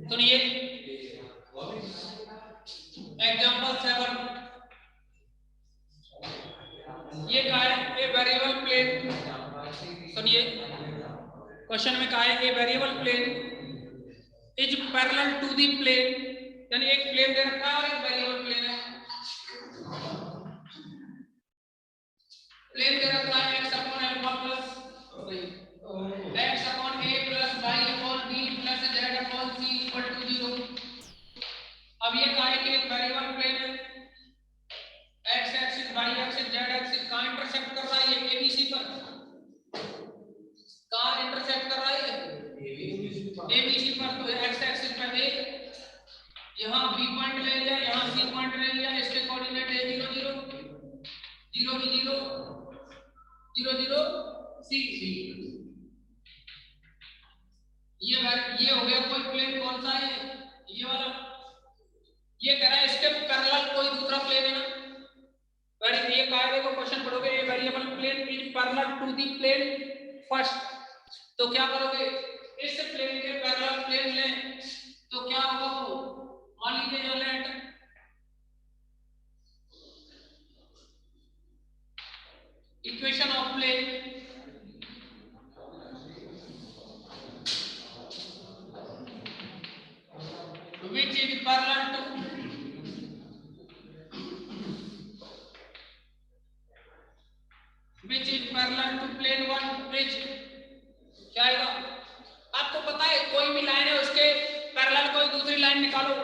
सुनिए एग्जांपल 7, ये कहा है ए वेरिएबल प्लेन। सुनिए क्वेश्चन में कहा है a variable plane is parallel to the plane, यानी एक प्लेन दे रखा है और एक वेरिएबल प्लेन है। प्लेन दे रखा है x upon alpha plus x upon a plus y upon b plus z upon c equal to 0। अब ये कहा है कि एक वेरिएबल प्लेन है, x axis y axis z axis कहां इंटरसेक्ट कर रहा है, ये abc पर कहां इंटरसेक्ट कर रहा है, abc पर। तो x एक्सिस पर a, यहां b पॉइंट ले लिया, यहां c पॉइंट ले लिया, इसके कोऑर्डिनेट a 0 0 0 0 0 0 c c। ये हो गया कोई प्लेन, कौन सा है, ये वाला। ये कह रहा है इसके पैरेलल कोई दूसरा प्लेन है ना। ये कहा है, देखो क्वेश्चन पढ़ोगे a variable plane is parallel to the plane first, तो क्या करोगे, इस प्लेन के पैरेलल प्लेन लें तो क्या होगा, वो मान लीजिए जो let equation of plane which is parallel to plane 1 which क्या आएगा। आपको पता है कोई भी लाइन है उसके पैरेलल कोई दूसरी लाइन निकालो,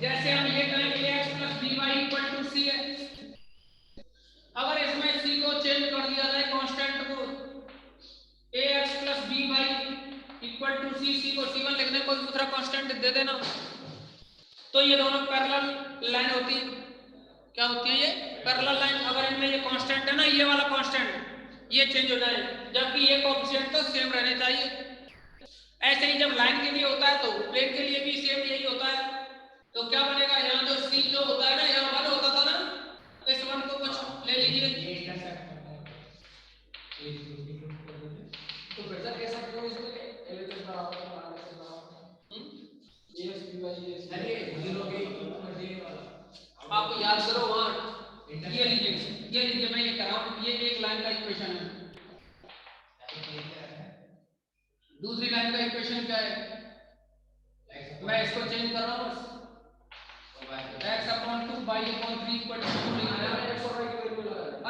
जैसे हम ये कहेंगे x plus dy equal to c है। अगर इसमें c को चेंज कर दिया जाए कांस्टेंट को, ax plus by equal to c को c1 लिखने को दूसरा कांस्टेंट दे देना, तो ये दोनों पैरेलल लाइन होती है। क्या होती है, ये पैरेलल लाइन। अगर इनमें ये कांस्टेंट है ना, ये वाला कांस्टेंट ये चेंज हो जाए, जबकि ये कोएफिशिएंट तो सेम रहने चाहिए। ऐसे ही जब लाइन के लिए होता है तो प्लेन के लिए भी सेम यही होता है। तो क्या बनेगा, यहाँ जो c जो होता है ना, यहाँ 1 होता था ना, इस 1 को कुछ ले लीजिए, तो फिर से कैसा क्यों इसमें LHS बराबर अरे 0 के आप याद करो वहां, ये लीजिए मैं ये कर रहा हूं, ये एक लाइन का इक्वेशन है। दूसरी लाइन का इक्वेशन क्या है, मैं इसको चेंज कर रहा हूं बस, x upon 2 y upon 3 equal to 2 लिख दिया।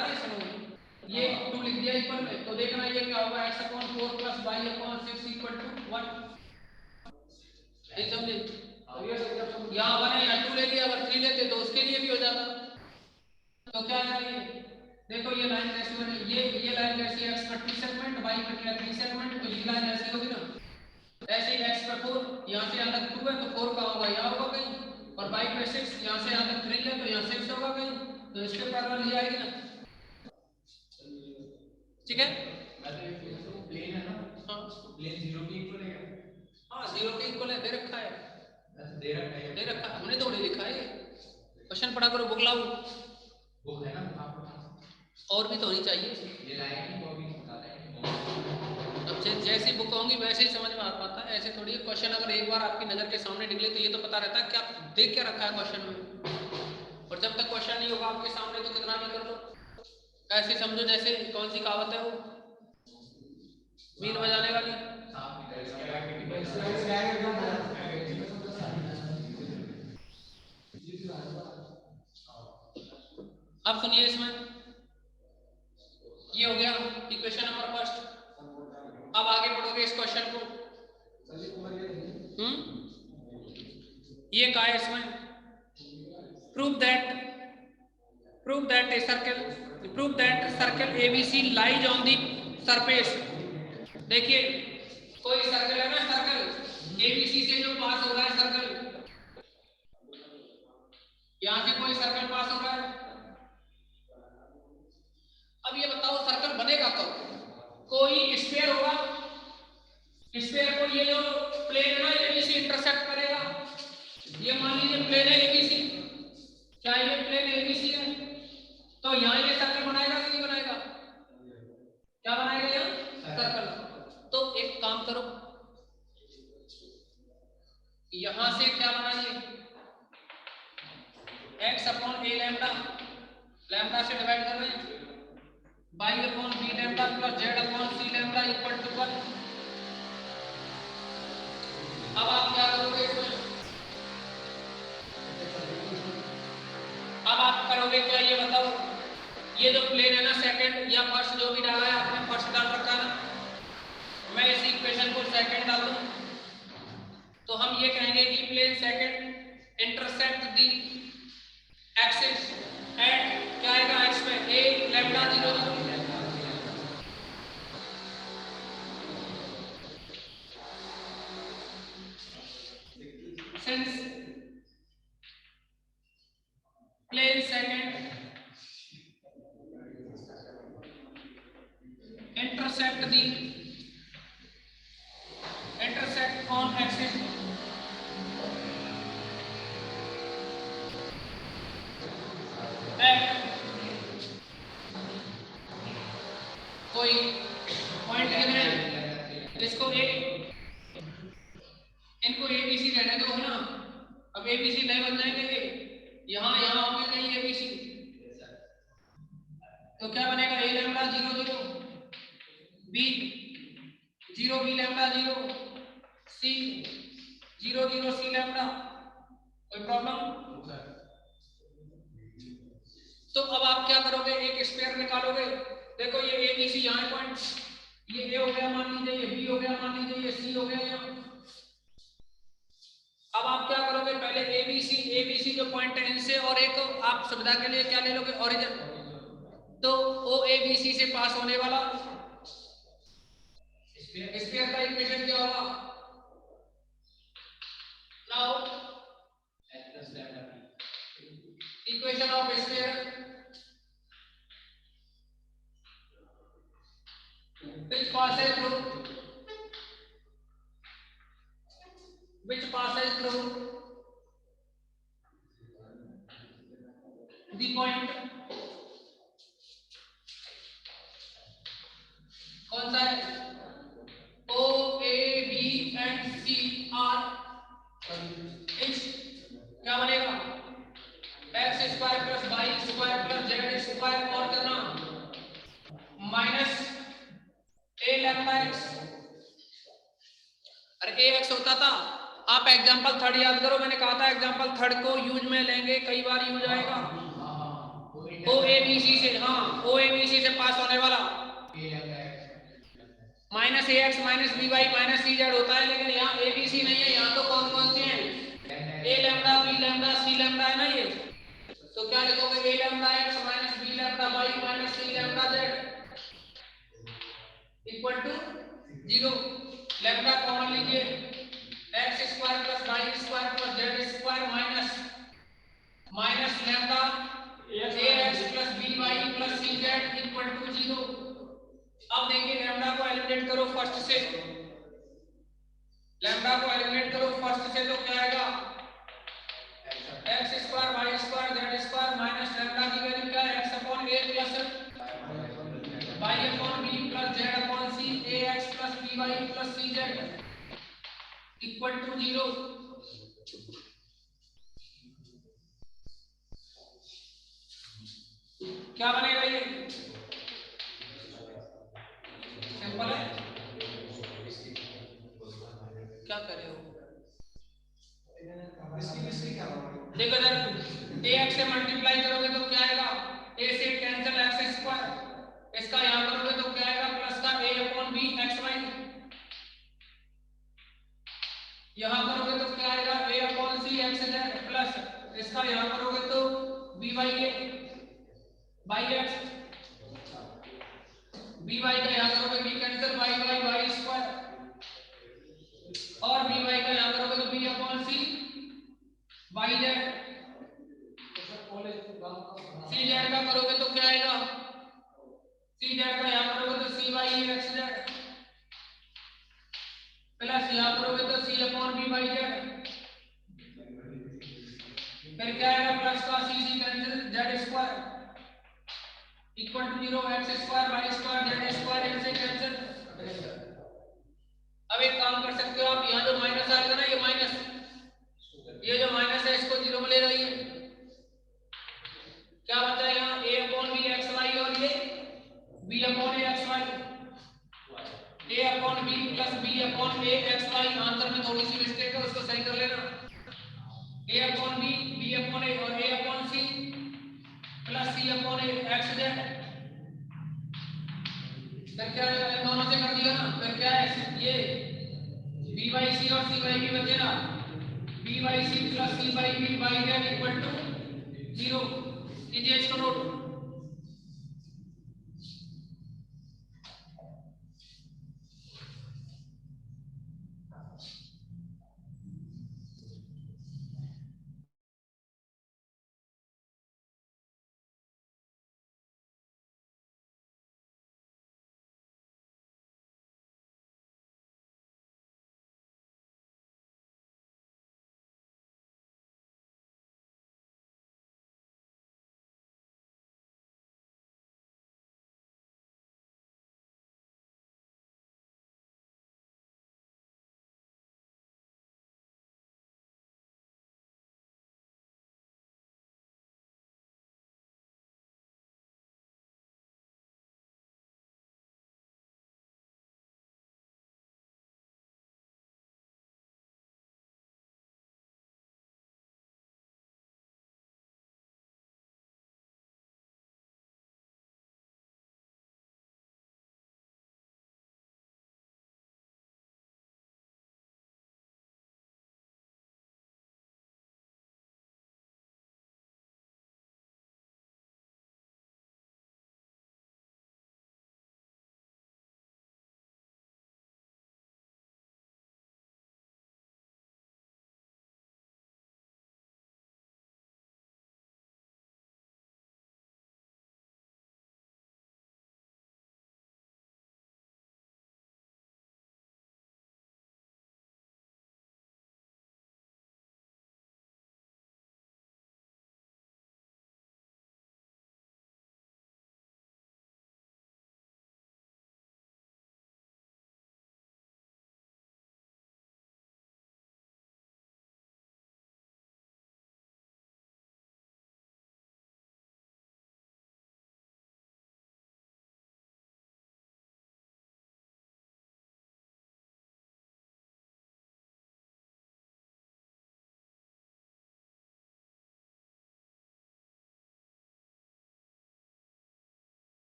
अरे सुनो, ये 2 लिख दिया इक्वल में, तो देखना ये क्या होगा, x upon 4 plus y upon 6 equal to 1। ये समझे, यहाँ 1 है, यहाँ 2 ले लिया, अगर 3 लेते तो उसके लिए भी हो जाता। तो क्या है, देखो ये लाइन कैसी बनी, ये लाइन कैसी है, x पर 3 सेगमेंट, y पर 3 सेगमेंट, तो ये लाइन ऐसी होगी ना। ऐसे ही x पर 4, यहाँ से यहाँ तक 2 है तो 4 का होगा यहाँ होगा कहीं, और y पर 6, यहाँ से यहाँ तक 3 है तो यहाँ 6 होगा कहीं, तो इसके पैरेलल ये आएगी ना। ठीक है, प्लेन है ना, हाँ प्लेन 0 के इक्वल है। हाँ 0 के इक्वल है, दे रखा है, दे रखा, हमने थोड़ी लिखा है। क्वेश्चन पढ़ा करो, बुक लाओ, बुक है ना और भी तो होनी चाहिए। ये लाइन को भी बताता है, अब जैसी बुक होंगी वैसे ही समझ में आ पाता है, ऐसे थोड़ी। क्वेश्चन अगर एक बार आपकी नजर के सामने निकले तो ये तो पता रहता है क्या देख क्या रखा है क्वेश्चन में, और जब तक क्वेश्चन नहीं होगा आपके सामने तो कितना भी कर लो। ऐसे समझो जैसे कौन सी कहावत है वो, बीन बजाने वाली। अब सुनिए, इसमें ये हो गया इक्वेशन नंबर फर्स्ट। अब आगे बढ़ोगे इस क्वेश्चन को, ये कहा है इसमें, prove that circle ABC lies on the surface. देखिए कोई सर्कल है ना, सर्कल ABC से जो पास हो रहा है, सर्कल यहां से कोई सर्कल पास हो रहा है। अब ये बताओ सर्कल बनेगा कब, कोई स्फीयर होगा, स्फीयर को ये जो प्लेन है ना ABC इंटरसेक्ट करेगा। ये मान लीजिए प्लेन है ABC, क्या ये प्लेन ABC है, तो यहाँ ये सर्कल बनाएगा कि नहीं बनाएगा? क्या बनाएगा यहाँ? सर्कल। तो एक काम करो, यहां से क्या बनाइए, x upon a lambda, lambda से डिवाइड कर रहे हैं, y upon b lambda plus z upon c lambda equal to 1। अब आप क्या करोगे इसमें? अब आप करोगे क्या ये बताओ? ये जो प्लेन है ना सेकंड या फर्स्ट जो भी डाला है आपने, फर्स्ट डाल रखा है ना, मैं इस इक्वेशन को सेकंड डाल दूं तो हम ये कहेंगे कि plane second intersect the axis at क्या आएगा एक्स में a lambda 0 0। Since plane second intersect on axis at कोई पॉइंट गिवन है, इसको ए, इनको ए बी सी रहने दो है ना। अब ए बी सी नहीं बन जाएंगे ये, यहाँ होंगे कहीं ए बी सी, तो क्या बनेगा ए लैम्डा 0 0 बी 0 बी लैम्डा 0 सी 0 0 सी लैम्डा। कोई प्रॉब्लम? तो अब आप क्या करोगे, एक स्क्वायर निकालोगे। देखो ये ए बी सी यहाँ पॉइंट, ये ए हो गया मान लीजिए, ये बी हो गया मान लीजिए, ये सी हो गया यहाँ। अब आप क्या करोगे, पहले ए बी सी जो पॉइंट है इनसे, और एक आप सुविधा के लिए क्या ले लोगे, ओरिजिन। तो ओ ए बी सी से पास होने वाला स्फीयर का इक्वेशन क्या होगा? Now equation of sphere which passes through the point, कौन सा है? O A B and C are इस क्या बनेगा x square plus y square plus z square और करना माइनस a लैम्डा x। अरे ax होता था, आप एग्जांपल थर्ड याद करो, मैंने कहा था एग्जांपल थर्ड को यूज में लेंगे, कई बार यूज आएगा। ओ ए बी सी से, हाँ ओ ए बी सी से पास होने वाला minus a x minus b y minus c z होता है, लेकिन यहाँ ए बी सी नहीं है, यहाँ तो कौन कौन से हैं? A lambda b lambda c lambda है ना ये। तो क्या लिखोगे, a lambda x minus b lambda y minus c lambda z equal to 0। Lambda common लीजिए, x square plus y square plus z square minus lambda a x plus b y plus c z equal to 0। अब देखिए lambda को eliminate करो first से, lambda को eliminate करो first से, तो क्या आएगा x square y square z square minus lambda की वैल्यू क्या है x upon a plus y upon b plus z upon c ax plus by plus cz equal to 0। क्या बनेगा ये? सिंपल है, क्या कर रहे हो? देखो इधर ax से मल्टीप्लाई करोगे तो क्या आएगा, a से कैंसिल x स्क्वायर, इसका यहां करोगे तो क्या आएगा प्लस का a upon b x y, यहां करोगे तो क्या आएगा a upon c x z plus इसका यहां करोगे तो b y a by x, b y का यहां करोगे b cancel y y y square, और b वाई का यहां करोगे तो b upon c y z, c z का करोगे तो क्या आएगा, सी जेड का यहां करोगे तो c y x z plus यहां करोगे तो c upon b y z, फिर क्या आएगा प्लस का c c cancel z square equal to 0 x square y square z square इनसे कैंसिल। अब एक काम कर सकते हो आप, यहाँ जो माइनस आएगा ना, ये माइनस, ये जो माइनस है इसको 0 में ले जाइए। क्या बचा यहाँ, a upon b x y और ये b upon a x y, a upon b plus b upon a x y. Answer में थोड़ी सी मिस्टेक है, उसको सही कर लेना। a upon b, b upon a और a upon c plus c upon a x z. फिर क्या है, इन दोनों से कर दिया ना, फिर क्या है ये बी बाई सी और सी बाई बी बचेगा, b by c plus c by b by z equal to 0। कीजिए इसको नोट।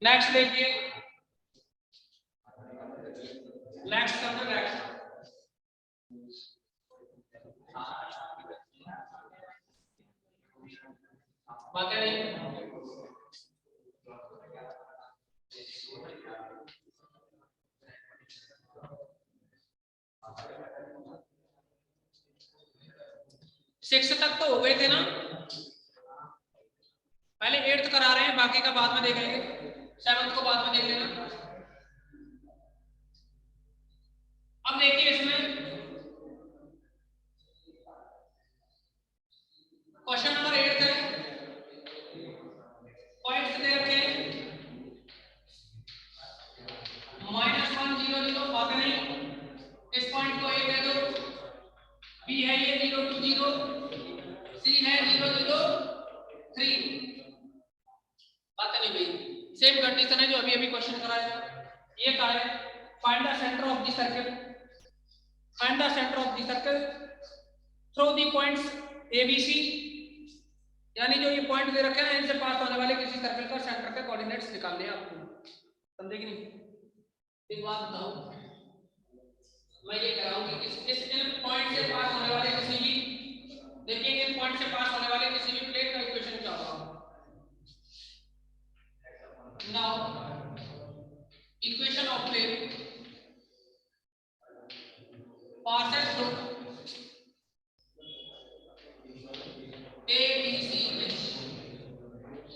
नेक्स्ट देखिए, नेक्स्ट कर दो, नेक्स्ट बात है नहीं। सिक्स तक तो हो गए थे ना, पहले एट्थ करा रहे हैं, बाकी का बाद में देखेंगे, सेवंथ को बाद में देख लेना। अब देखिए इसमें क्वेश्चन नंबर 8 है, पॉइंट्स दे रखे हैं -1 0 0, बात नहीं। इस पॉइंट को ए कह दो, बी है ये 0 2 0, सी है 0 0 3, बात नहीं भाई, सेम कंडीशन है जो अभी अभी क्वेश्चन कराया। ये कहा है find the centre of the circle, find the centre of the circle through the points a b c, यानी जो ये पॉइंट दे रखे हैं इनसे पास होने वाले किसी सर्कल का सेंटर के कोऑर्डिनेट्स निकालने हैं आपको, समझे कि नहीं। एक बात बताओ, मैं ये कह रहा हूं कि इस इन पॉइंट से पास होने वाले किसी भी, देखिए इन पॉइंट से पास होने वाले किसी भी प्लेन का इक्वेशन क्या होगा। Now equation of plane passes through a b c h.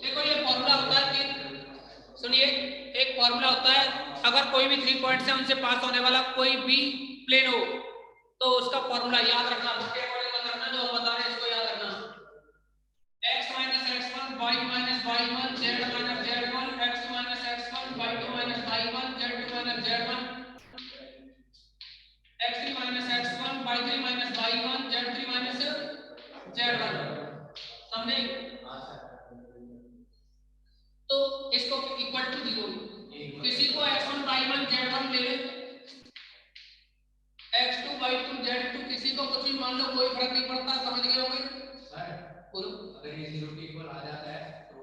देखो ये फॉर्मूला होता है कि, सुनिए, एक फॉर्मूला होता है, अगर कोई भी 3 पॉइंट्स है उनसे पास होने वाला कोई भी प्लेन हो तो उसका फॉर्मूला याद रखना, उसके अकॉर्डिंग मत रखना, जो हम बता रहे हैं इसको याद रखना। x - x1 y - y1 z - z1 x - x1 y2 - y1 z2 - z1 x3 - x1 y3 - y1 z3 - z1, समझे। तो इसको इक्वल टू 0, किसी को x1 y1 z1 ले ले, x2 y2 z2, किसी को कुछ भी मान लो, कोई फर्क नहीं पड़ता, समझ गए होंगे सर। बोलो, अगर ये 0 के इक्वल आ जाता है तो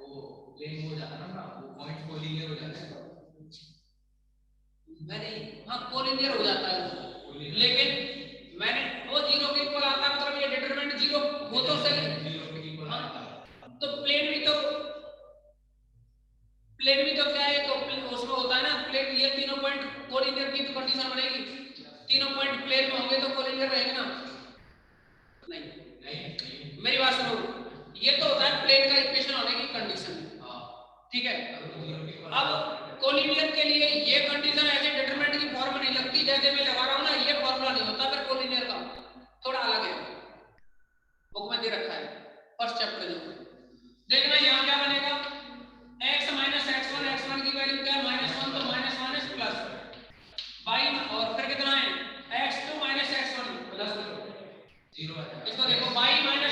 प्लेन हो जाता है ना, वो पॉइंट कोलिनियर हो जाता है। मैंने हाँ कोलिनियर हो जाता है, लेकिन मैंने वो 0 के इक्वल आता है मतलब ये डिटरमिनेंट 0 वो तो सही 0 के इक्वल आता है, तो प्लेन भी तो क्या है, तो उसमें होता है ना प्लेन, ये तीनों पॉइंट कोलिनियर की तो कंडीशन बनेगी, तीनों पॉइंट प्लेन में होंगे तो कोलिनियर रहेंगे ना। नहीं मेरी बात सुनो, ये तो होता है प्लेन का इक्वेशन होने की कंडीशन, ठीक है। अब कोलिनियर के लिए ये कंडीशन ऐसे डिटरमिनेंट की फॉर्म नहीं लगती जैसे मैं लगा रहा हूं ना, ये फॉर्मूला नहीं होता फिर कोलिनियर का, थोड़ा अलग है, बुक में दे रखा है फर्स्ट चैप्टर जो। देखना यहां क्या बनेगा, x - x1, x1 की वैल्यू क्या है -1, तो माइनस प्लस y, और फिर कितना है x2 - x1 प्लस 0 है। इसको देखो y - y1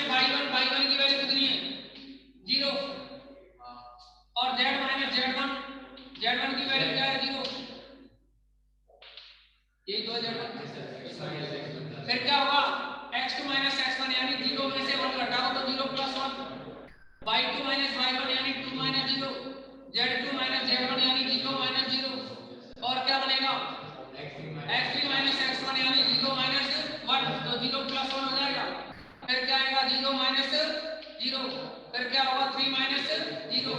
की वैल्यू कितनी है 0, और z - z1 की वैल्यू क्या है 0, यही तो है z1। फिर क्या होगा x2 - x1 यानी 0 में से 1 घटाओ तो 0 + 1, y2 - y1 यानी 2 - 0, z2 - z1 यानी 0 - 0, और क्या बनेगा x3 - x1 यानी 0 - 1, तो 0 + 1 हो जाएगा। फिर क्या आएगा 0 - 0, फिर क्या होगा 3 - 0,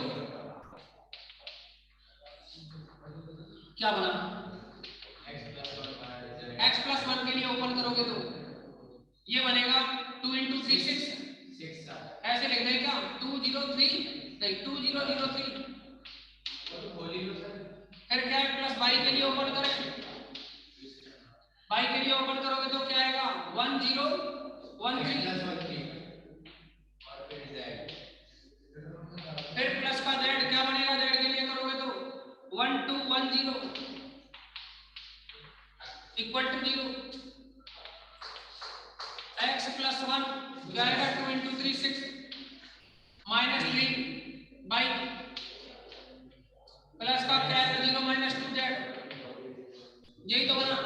क्या बना x + 1 के लिए ओपन करोगे तो ये बनेगा 2 × 3 6, ऐसे लिख दें क्या 2 0 3 नहीं 2 0 0 3, फिर क्या है प्लस y के लिए ओपन करें, y के लिए ओपन करोगे तो क्या आएगा 1 0 1 3, फिर प्लस का z क्या बनेगा, z के लिए करोगे तो 1 2 1 0 इक्वल टू 0, x + 1 क्या आएगा 2 × 3 6 -3 by प्लस का क्या है 0 - 2z, यही तो बना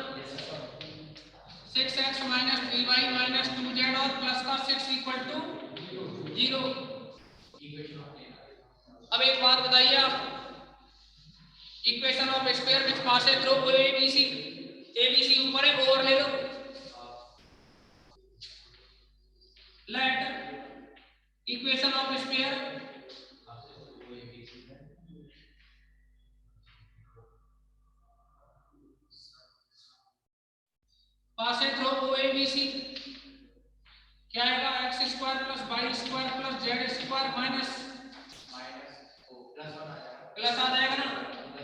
6x - 3y - 2z और प्लस का 6 = 0। अब एक बात बताइए आप, equation of square which passes through ABC, ABC ऊपर है, ओवर ले लो, let equation of square passes through OABC क्या आएगा, x square plus y square plus z square minus plus आ जाएगा ना,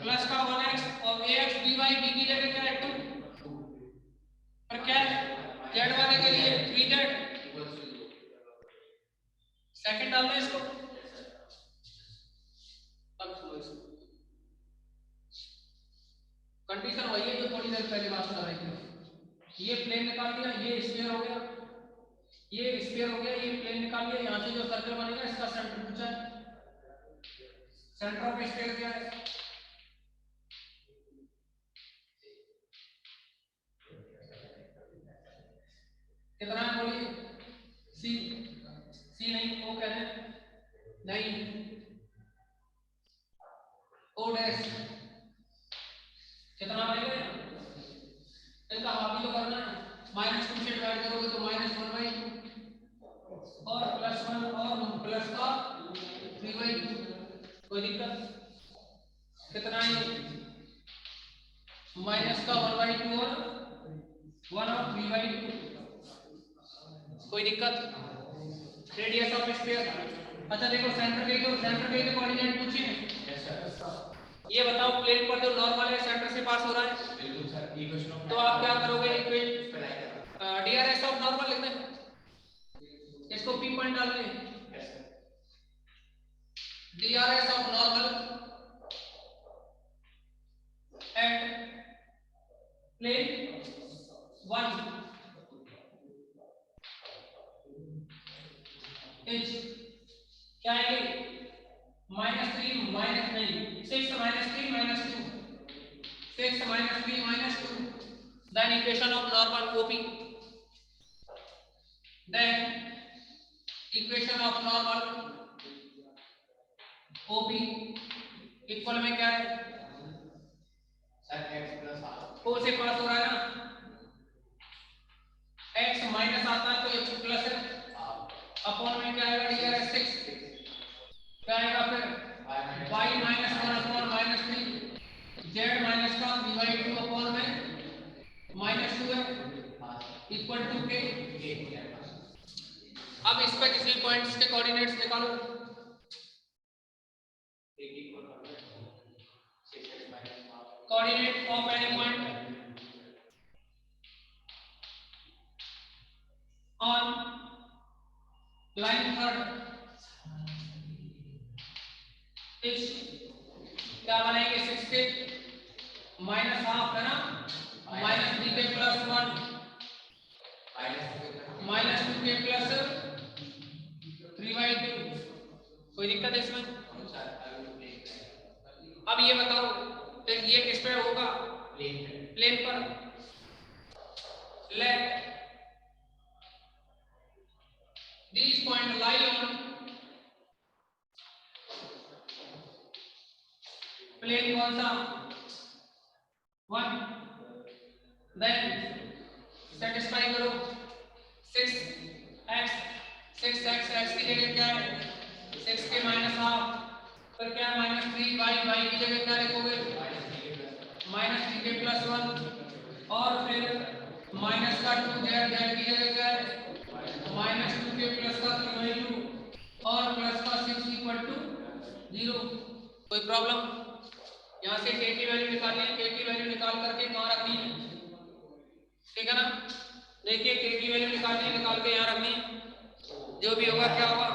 प्लस का 1x और ax dy b की जगह क्या है 2, और क्या है z वाले के लिए 3z, सेकंड डालना है इसको। अब कंडीशन वही है जो थोड़ी देर पहले बात कर रहे थे, ये प्लेन निकाल दिया, ये स्फीयर हो गया, ये स्फीयर हो गया, ये प्लेन निकाल लिया, यहाँ से जो सर्कल बनेगा इसका सेंटर पूछा है, सेंटर ऑफ स्फीयर क्या है, कितना है बोलिए, सी, सी नहीं ओ कहते हैं, नहीं ओ डैश, कितना बनेगा, इनका हाफ ही तो करना है, -2 से डिवाइड करोगे तो -1/2 और +1 और प्लस का 3/2, कोई दिक्कत, कितना है माइनस का 1/2 और 1 और 3/2, कोई दिक्कत, रेडियस ऑफ स्फीयर। अच्छा देखो सेंटर के कोऑर्डिनेट पूछे, ये बताओ प्लेन पर जो नॉर्मल है सेंटर से पास हो रहा है, बिल्कुल सर, तो आप क्या करोगे, डीआरएस ऑफ नॉर्मल लिखना है, इसको पी पॉइंट डाल दें, DRs of normal at plane 1 is क्या है, -3 माइनस नहीं 6 -3 -2, 6 -3 -2, then equation of normal OP, then equation of normal OP equal में क्या है सर, x प्लस o से पास हो रहा है ना, x माइनस आता है तो x प्लस है, अपॉन में क्या आएगा डीआर 6, क्या आएगा फिर y -1 अपॉन -3, z माइनस का /2 अपॉन में -2 है इक्वल टू के। अब इस पे किसी पॉइंट्स के कोऑर्डिनेट्स निकालो, coordinate of any point on line third is क्या बनेंगे 6 के -हाफ है ना, -3 के +1 -2 के +3/2, कोई दिक्कत है इसमें। अब ये बताओ तो ये किस पे होगा, प्लेन पर, let these point lie on plane कौन सा 1, then सेटिस्फाई करो 6x, 6x x की जगह क्या है 6 के -हाफ, फिर क्या है -3y की जगह क्या लिखोगे -3 के +1 और फिर माइनस का 2 z की जगह क्या है -2 के प्लस का 3/2 और प्लस का 6 इक्वल टू 0, कोई प्रॉब्लम। यहाँ से k की वैल्यू निकालनी है, k की वैल्यू निकाल करके कहाँ रखनी है, ठीक है ना, देखिए k की वैल्यू निकालनी है, निकाल के यहाँ रखनी है, जो भी होगा क्या होगा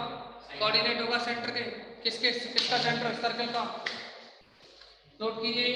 कोऑर्डिनेट होगा सेंटर के, किसका सेंटर सर्कल का, नोट कीजिए।